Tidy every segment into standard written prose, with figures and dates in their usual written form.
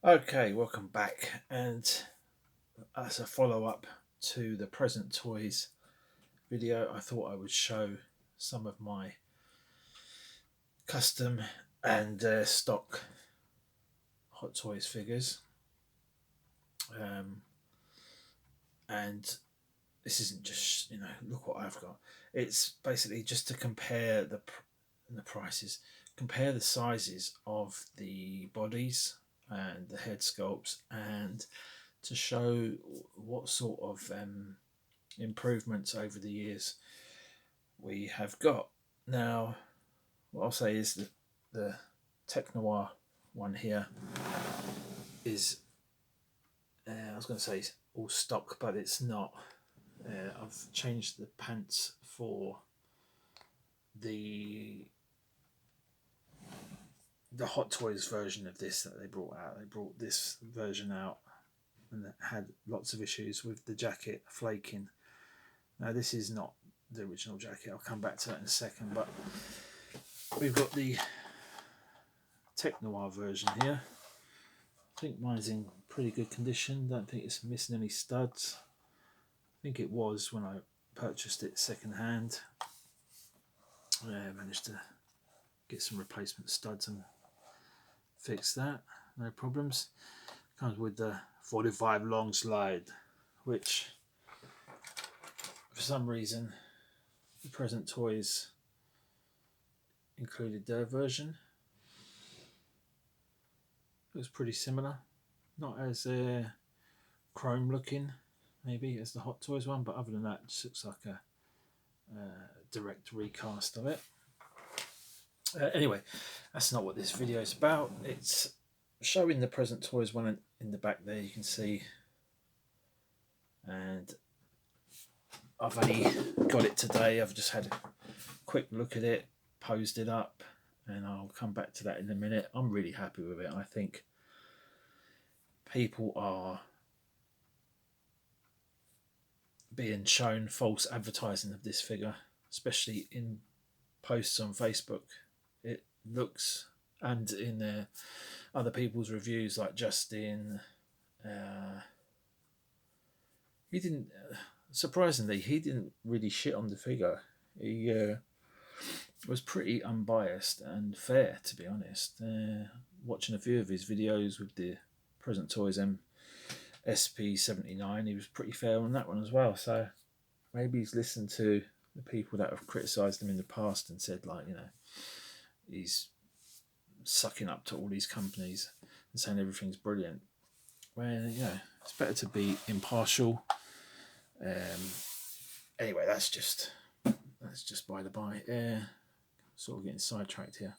Okay, welcome back. And as a follow up to the present toys video, I thought I would show some of my custom and stock Hot Toys figures. Um, and this isn't just, look what I've got. It's basically just to compare the prices, compare the sizes of the bodies and the head sculpts, and to show what sort of improvements over the years we have got. Now, what I'll say is that the Tech Noir one here is, I was going to say all stock, but it's not. I've changed the pants for the Hot Toys version of this that they brought out. They brought this version out and it had lots of issues with the jacket flaking. Now this is not the original jacket. I'll come back to that in a second, but we've got the Tech Noir version here. I think mine's in pretty good condition. Don't think it's missing any studs. I think it was when I purchased it second hand. I managed to get some replacement studs and fix that. No problems. Comes with the 45 long slide, which for some reason the present toys included their version. It was pretty similar, not as chrome looking maybe as the Hot Toys one, but other than that, it just looks like a direct recast of it. Anyway, that's not what this video is about. It's showing the present toys one in the back there, you can see, and I've only got it today. I've just had a quick look at it, posed it up, and I'll come back to that in a minute. I'm really happy with it. I think people are being shown false advertising of this figure, especially in posts on Facebook. It looks, and in other people's reviews, like Justin, he didn't, surprisingly, he didn't really shit on the figure. He was pretty unbiased and fair, to be honest. Watching a few of his videos with the present toys sp80, he was pretty fair on that one as well. So maybe he's listened to the people that have criticised him in the past and said, like, he's sucking up to all these companies and saying everything's brilliant. Well, it's better to be impartial. Anyway, that's just by the by. Sort of getting sidetracked here.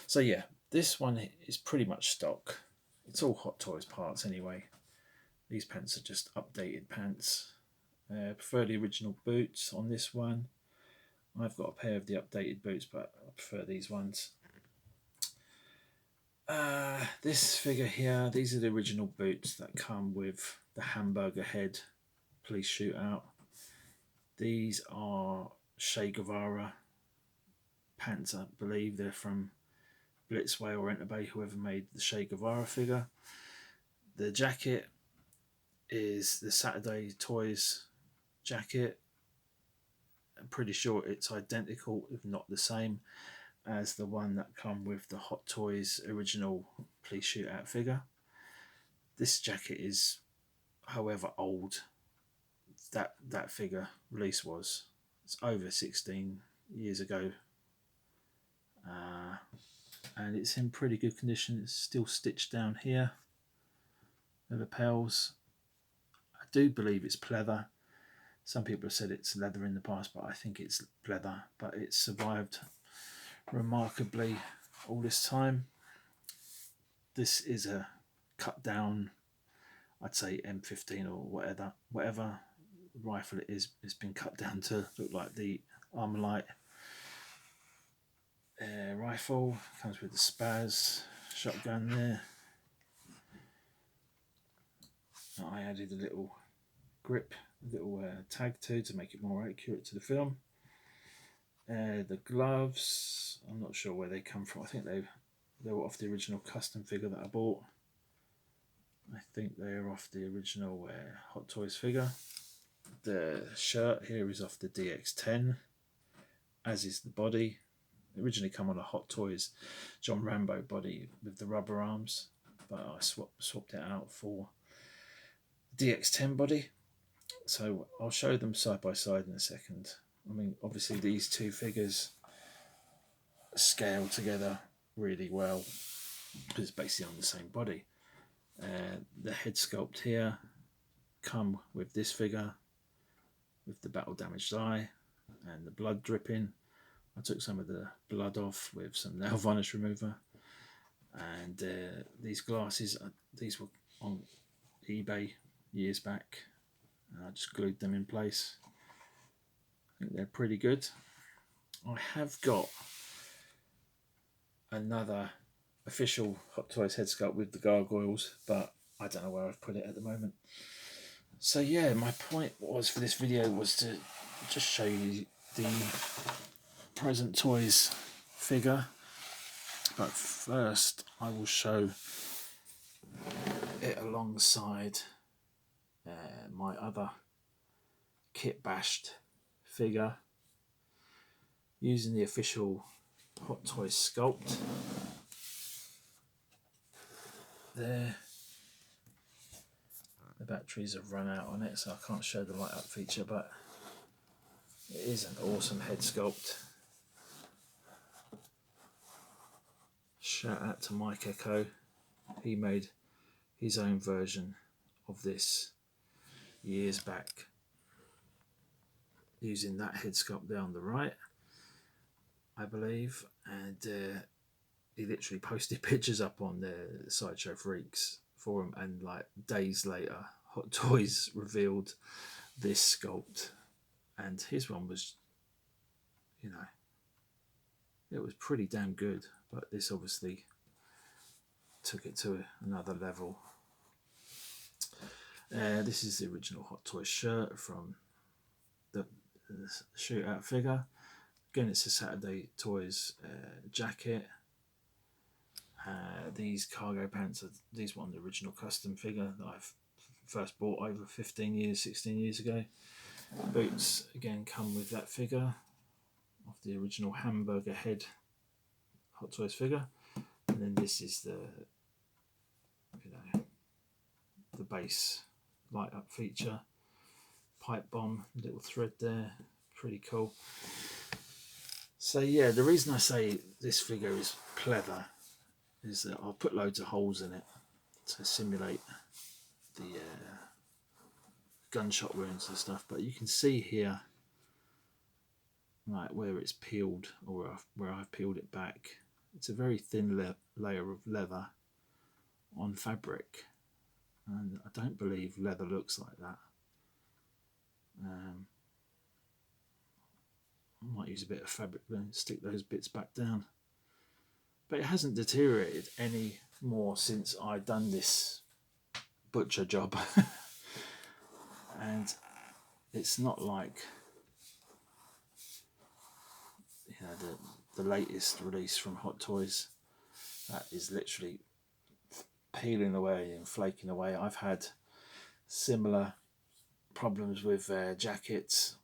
So yeah, this one is pretty much stock. It's all Hot Toys parts anyway. These pants are just updated pants. Prefer the original boots on this one. I've got a pair of the updated boots, but I prefer these ones. This figure here, these are the original boots that come with the hamburger head police shootout. These are Che Guevara pants, I believe. They're from Blitzway or Enterbay, whoever made the Che Guevara figure. The jacket is the Saturday Toys jacket. I'm pretty sure it's identical, if not the same, as the one that come with the Hot Toys original police shootout figure. This jacket is, however old that figure release was. It's over 16 years ago, and it's in pretty good condition. It's still stitched down here, the lapels. I do believe it's pleather. Some people have said it's leather in the past, but I think it's pleather. But it's survived remarkably all this time. This is a cut down, I'd say M15 or whatever rifle it is. It's been cut down to look like the Armalite rifle. Comes with the Spaz shotgun there. I added a little grip, a little tag to make it more accurate to the film. The gloves, I'm not sure where they come from. I think they were off the original custom figure that I bought. think they're off the original Hot Toys figure. The shirt here is off the DX10, as is the body. It originally come on a Hot Toys John Rambo body with the rubber arms, but I swapped it out for DX10 body. So I'll show them side by side in a second. I mean, obviously these two figures scale together really well because it's basically on the same body. The head sculpt here come with this figure with the battle damaged eye and the blood dripping. I took some of the blood off with some nail varnish remover, and these glasses, these were on eBay years back, and I just glued them in place. I think they're pretty good. I have got another official Hot Toys head sculpt with the gargoyles, but I don't know where I've put it at the moment. So yeah, my point was for this video was to just show you the present toys figure, but first I will show it alongside my other kit bashed figure using the official Hot Toys sculpt. There, the batteries have run out on it, so I can't show the light up feature, but it is an awesome head sculpt. Shout out to Mike Echo. He made his own version of this years back using that head sculpt there on the right, I believe, and he literally posted pictures up on the Sideshow Freaks forum, and like days later Hot Toys revealed this sculpt, and his one was, you know, it was pretty damn good, but this obviously took it to another level. This is the original Hot Toys shirt from the shootout figure. Again, it's a Saturday Toys jacket. These cargo pants these were on the original custom figure that I've first bought over 16 years ago. Boots again come with that figure of the original hamburger head Hot Toys figure, and then this is the, you know, the base light up feature, pipe bomb, little thread there, pretty cool. So yeah, the reason I say this figure is clever is that I'll put loads of holes in it to simulate the gunshot wounds and stuff, but you can see here, like where it's peeled or where I've peeled it back, it's a very thin layer of leather on fabric, and I don't believe leather looks like that. I might use a bit of fabric and stick those bits back down, but it hasn't deteriorated any more since I've done this butcher job. And it's not like, you know, the latest release from Hot Toys that is literally peeling away and flaking away. I've had similar problems with jackets,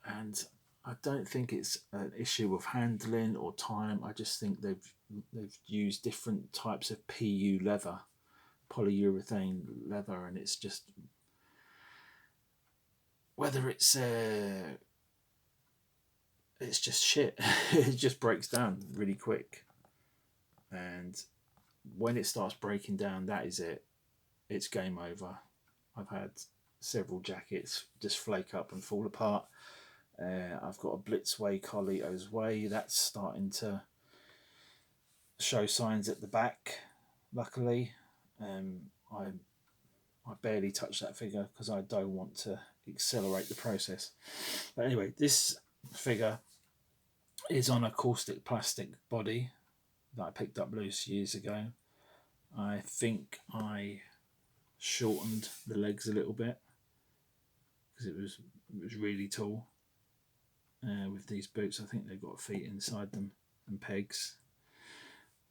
and I don't think it's an issue of handling or time. I just think they've used different types of PU leather, polyurethane leather, and it's just, whether it's just shit. It just breaks down really quick, and when it starts breaking down, that is it. It's game over. I've had several jackets just flake up and fall apart. I've got a Blitzway Carlito's Way that's starting to show signs at the back. Luckily, I barely touch that figure because I don't want to accelerate the process. But anyway, this figure is on a caustic plastic body that I picked up loose years ago. I think I shortened the legs a little bit because it was really tall. With these boots, I think they've got feet inside them and pegs.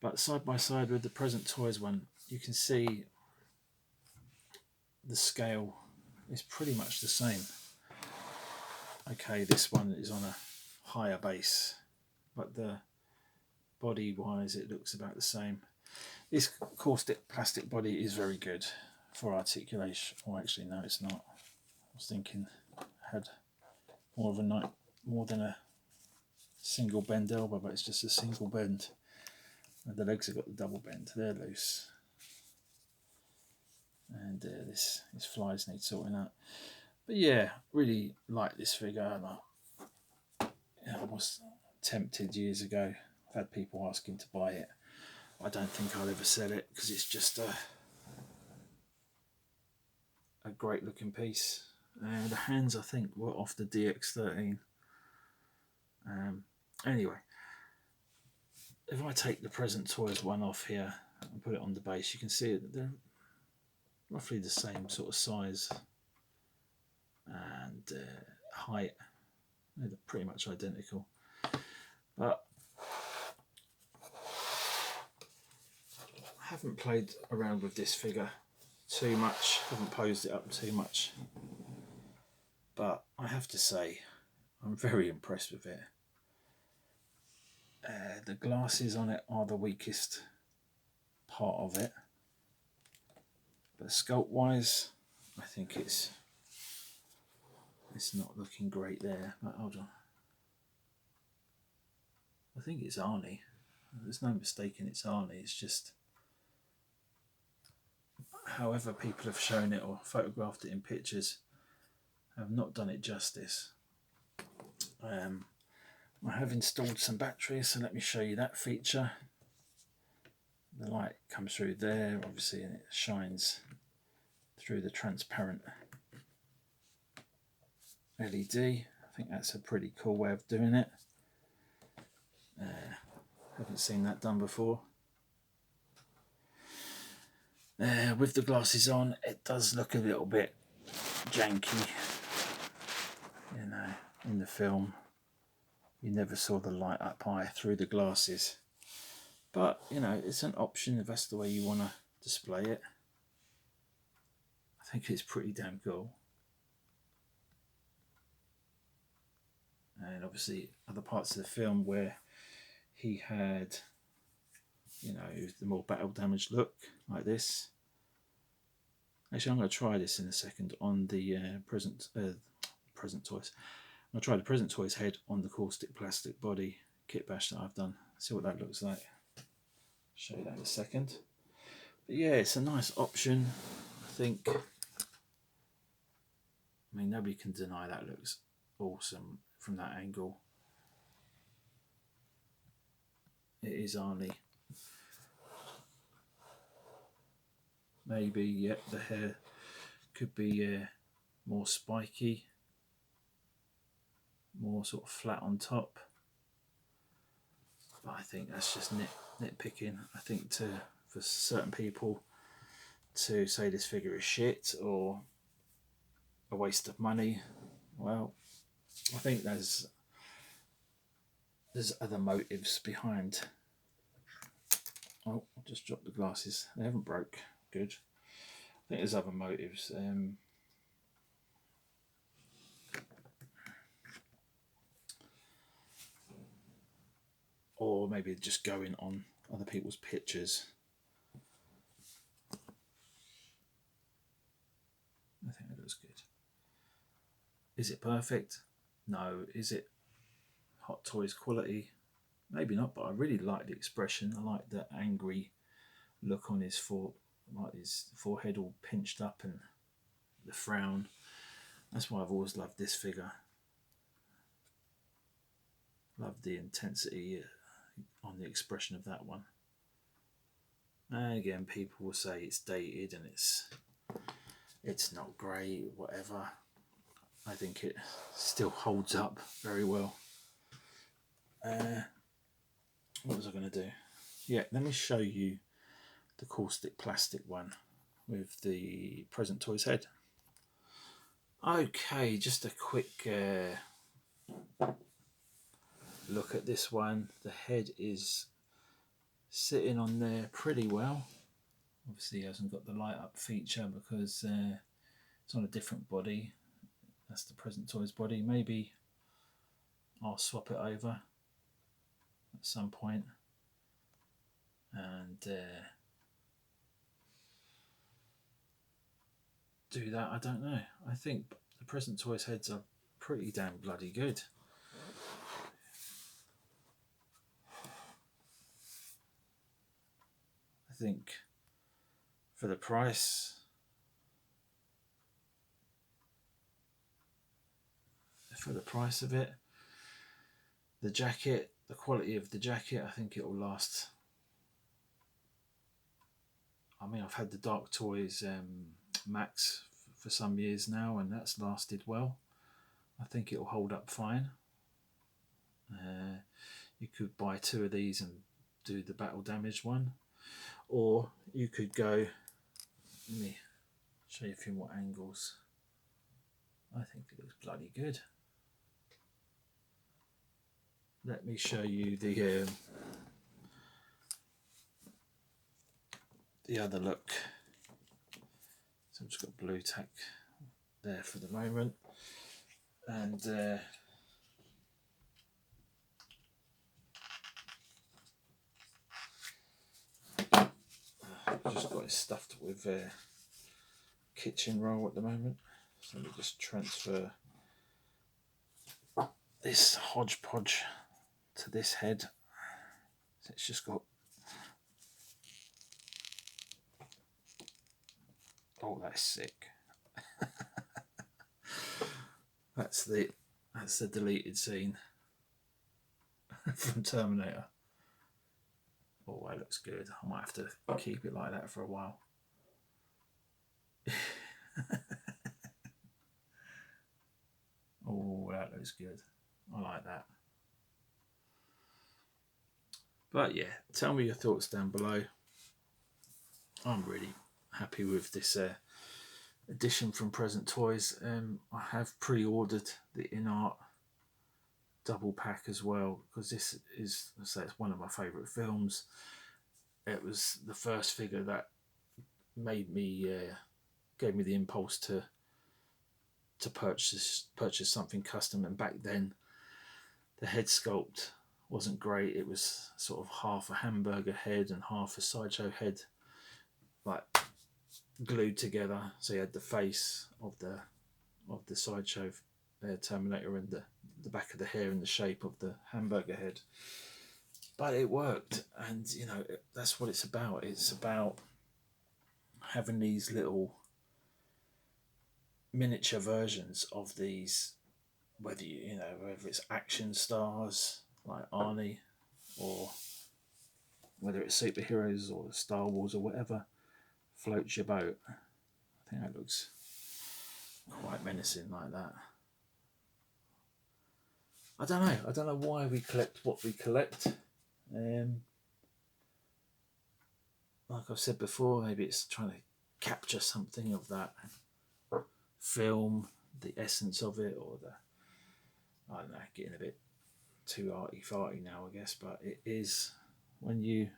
But side by side with the present toys one, you can see the scale is pretty much the same. Okay, this one is on a higher base, but the body wise it looks about the same. This caustic plastic body is very good for articulation. Oh, actually no, it's not. I was thinking it had more than a single bend elbow, but it's just a single bend. And the legs have got the double bend, they're loose. And this flies need sorting out. But yeah, really like this figure. I was tempted years ago. I've had people asking to buy it. I don't think I'll ever sell it because it's just a great looking piece. The hands I think were off the DX13. Anyway, if I take the Present Toys one off here and put it on the base, you can see that they're roughly the same sort of size and height. They're pretty much identical. But I haven't played around with this figure too much, haven't posed it up too much. But I have to say, I'm very impressed with it. The glasses on it are the weakest part of it. But sculpt wise, I think it's not looking great there. But hold on. I think it's Arnie. There's no mistaking it's Arnie. It's just however people have shown it or photographed it in pictures have not done it justice. I have installed some batteries, so let me show you that feature. The light comes through there, obviously, and it shines through the transparent LED. I think that's a pretty cool way of doing it. Haven't seen that done before. With the glasses on, it does look a little bit janky. You know, in the film, you never saw the light up high through the glasses. But, you know, it's an option if that's the way you want to display it. I think it's pretty damn cool. And obviously other parts of the film where he had, you know, the more battle damaged look, like this. Actually, I'm going to try this in a second on the Present Toys. I'll try the Present Toys head on the caustic plastic body kit bash that I've done. See what that looks like. Show you that in a second. But yeah, it's a nice option, I think. I mean, nobody can deny that looks awesome from that angle. It is Arnie. Maybe, yep, the hair could be more spiky, more sort of flat on top. But I think that's just nitpicking. I think for certain people to say this figure is shit or a waste of money, well, I think there's other motives behind. Oh, I just dropped the glasses. They haven't broke. Good. I think there's other motives. Or maybe just going on other people's pictures. I think that looks good. Is it perfect? No. Is it Hot Toys quality? Maybe not, but I really like the expression. I like the angry look on his forehead all pinched up and the frown. That's why I've always loved this figure. Love the intensity on the expression of that one. And again, people will say it's dated and it's not great, whatever. I think it still holds up very well. What was I going to do? Yeah, let me show you the caustic plastic one with the Present Toys head. Okay, just a quick look at this one. The head is sitting on there pretty well. Obviously he hasn't got the light up feature because It's on a different body. That's the Present Toys body. Maybe I'll swap it over at some point and do that. I don't know. I think the Present Toys heads are pretty damn bloody good. I think for the price, of it, the jacket, the quality of the jacket, I think it will last. I mean, I've had the Dark Toys Max for some years now, and that's lasted well. I think it will hold up fine. You could buy 2 of these and do the battle damage one, or you could go, let me show you a few more angles. I think it looks bloody good. Let me show you the other look. So I've just got blue tack there for the moment, and I've just got it stuffed with kitchen roll at the moment. So let me just transfer this hodgepodge to this head. So it's just got, oh, that's sick. That's the deleted scene from Terminator. Oh, that looks good. I might have to keep it like that for a while. Oh, that looks good. I like that. But yeah, tell me your thoughts down below. I'm really happy with this edition from Present Toys. I have pre-ordered the InArt double pack as well, because this is, I say, it's one of my favourite films. It was the first figure that made me gave me the impulse to purchase something custom. And back then the head sculpt wasn't great. It was sort of half a hamburger head and half a sideshow head, like glued together. So you had the face of the sideshow Terminator and the back of the hair in the shape of the hamburger head. But it worked, and you know, that's what it's about. It's about having these little miniature versions of these, whether it's action stars like Arnie, or whether it's superheroes or Star Wars or whatever floats your boat. I think that looks quite menacing like that. I don't know why we collect what we collect. Like I've said before, maybe it's trying to capture something of that film, the essence of it, or I don't know, getting a bit too arty-farty now, I guess. But it is, when you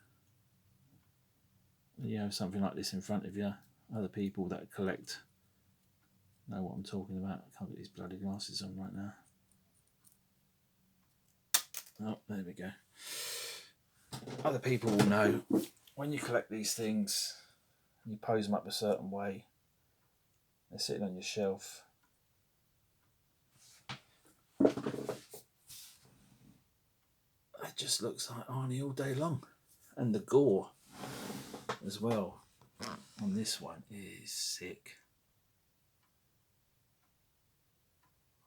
have something like this in front of you, other people that collect know what I'm talking about. I can't get these bloody glasses on right now. Oh, there we go. Other people will know when you collect these things and you pose them up a certain way, they're sitting on your shelf. It just looks like Arnie all day long. And the gore as well on this one is sick.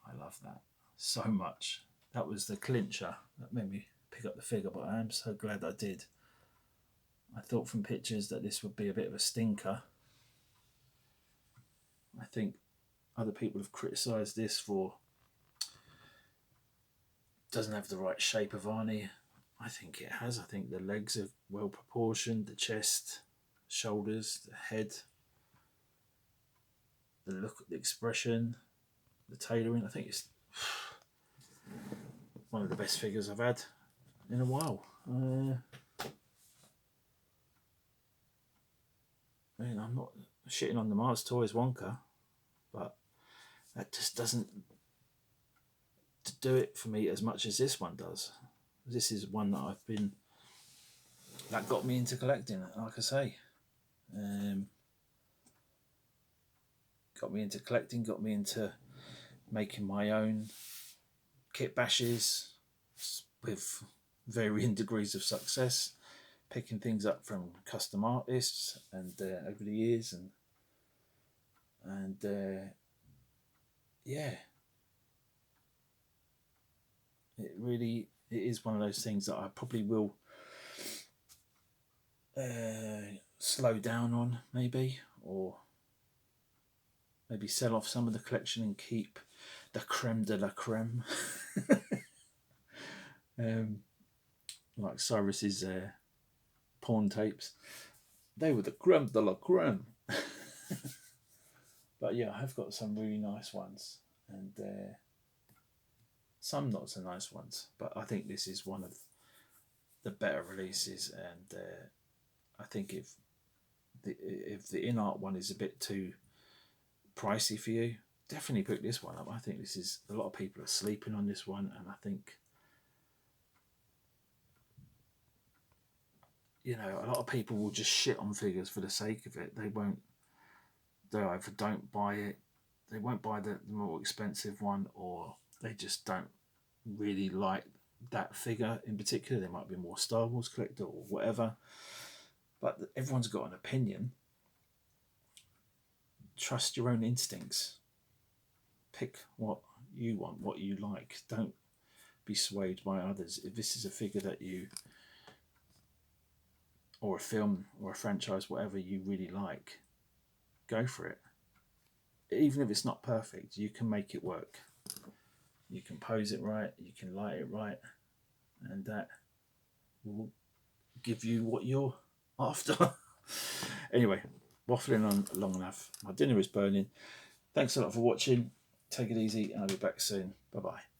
I love that so much. That was the clincher that made me pick up the figure, but I am so glad I did. I thought from pictures that this would be a bit of a stinker. I think other people have criticised this for doesn't have the right shape of Arnie. I think it has. I think the legs are well proportioned, the chest, shoulders, the head, the look, the expression, the tailoring. I think it's one of the best figures I've had in a while. I mean, I'm not shitting on the Mars Toys Wonka, but that just doesn't do it for me as much as this one does. This is one that got me into collecting, like I say. Got me into collecting, got me into making my own kit bashes with varying degrees of success, picking things up from custom artists and over the years, and yeah, it is one of those things that I probably will slow down on, maybe, or maybe sell off some of the collection and keep the creme de la creme. Like Cyrus's porn tapes, they were the creme de la creme. But yeah, I've got some really nice ones, and some not so nice ones. But I think this is one of the better releases, and I think if the in art one is a bit too pricey for you, definitely pick this one up. I think this is, a lot of people are sleeping on this one, and I think, you know, a lot of people will just shit on figures for the sake of it. They either don't buy it, they won't buy the more expensive one, or they just don't really like that figure in particular. They might be more Star Wars collector or whatever, but everyone's got an opinion. Trust your own instincts. Pick what you want, what you like. Don't be swayed by others. If this is a figure that you, or a film or a franchise, whatever you really like, go for it. Even if it's not perfect, you can make it work. You can pose it right, you can light it right, and that will give you what you're after. Anyway, waffling on long enough. My dinner is burning. Thanks a lot for watching. Take it easy, and I'll be back soon. Bye-bye.